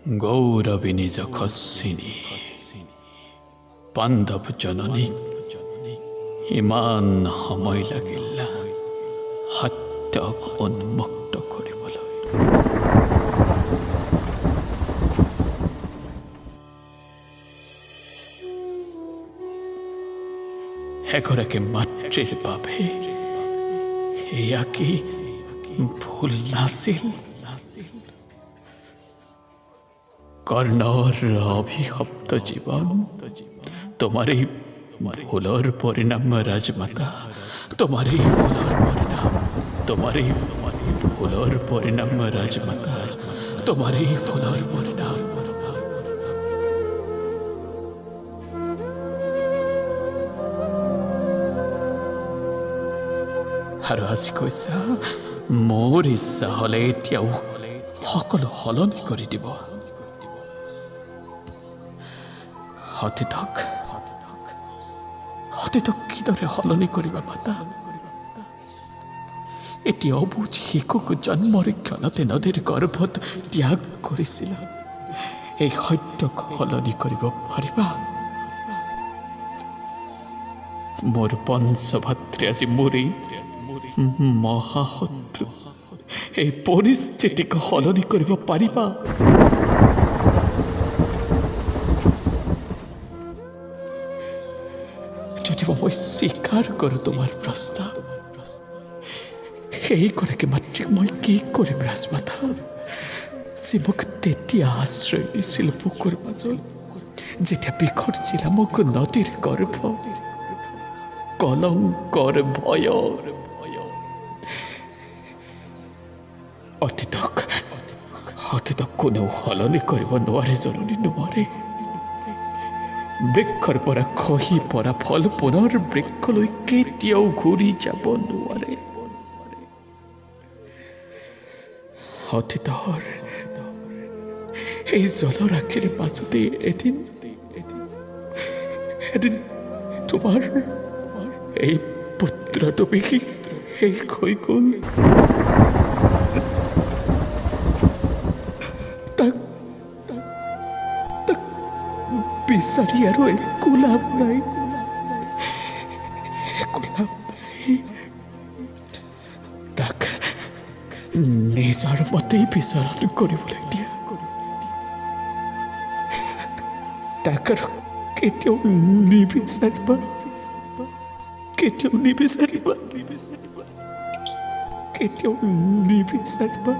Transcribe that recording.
গৌৰবিনী যখস্বিনী পাণ্ডৱ জননীক ইমান সময় লাগিল সত্যক উন্মুক্ত কৰিবলৈ। এগৰাকী মাতৃৰ বাবে এয়া কি ভুল নাছিল? কর্ণর অভিশপ্ত জীবন তোমার এই ভুলর পরিণাম রাজমাতা, তোমার এই ভুলর পরিণাম, তোমার এই ভুলর পরিণাম রাজমাতা, তোমার এই ভুলর পরিণাম। আৰু আজি কৈছা মোৰ ইচ্ছা হলে এতিয়াও সকলো সলনি কৰি দিব। অতীতক কিদৰে সলনি কৰিবা মাতা? এটি অবুজ শিশুক জন্মৰ ক্ষণতে নদীৰ গৰ্ভত ত্যাগ কৰিছিলা, এই সত্যক সলনি কৰিব পাৰিবা? মোৰ পঞ্চভাতৃ আজি মোৰ এই মহাশত্ৰু, এই পৰিস্থিতিক সলনি কৰিব পাৰিবা? মই স্বীকাৰ কৰোঁ তোমাৰ প্ৰস্তাৱ, সেইগৰাকী মাতৃক মই কি কৰিম ৰাজমাতা, যি মোক তেতিয়া আশ্ৰয় দিছিল বুকুৰ মাজত, যেতিয়া বিখৰ্জিলা মোক নদীৰ গৰ্ভ কলংকৰ ভয়ৰ। অতীতক কোনেও সলনি কৰিব নোৱাৰে জননী, নোৱাৰে। বৃক্ষৰ পৰা খহি পৰা ফল পুনৰ বৃক্ষলৈ কেতিয়াও ঘূৰি যাব নোৱাৰে। অতীতৰ এই জলৰাশিৰ মাজতে এদিন তোমাৰ এই পুত্ৰটো শেষ হৈ গ'ল। বিচাৰি আৰু একো লাভ নাই, তাক নিজৰ মতেই বিচৰণ কৰিবলৈ দিয়া। তাক আৰু কেতিয়াও নিবিচাৰিবা, কেতিয়াও নিবিচাৰিবা, কেতিয়াও নিবিচাৰিবা।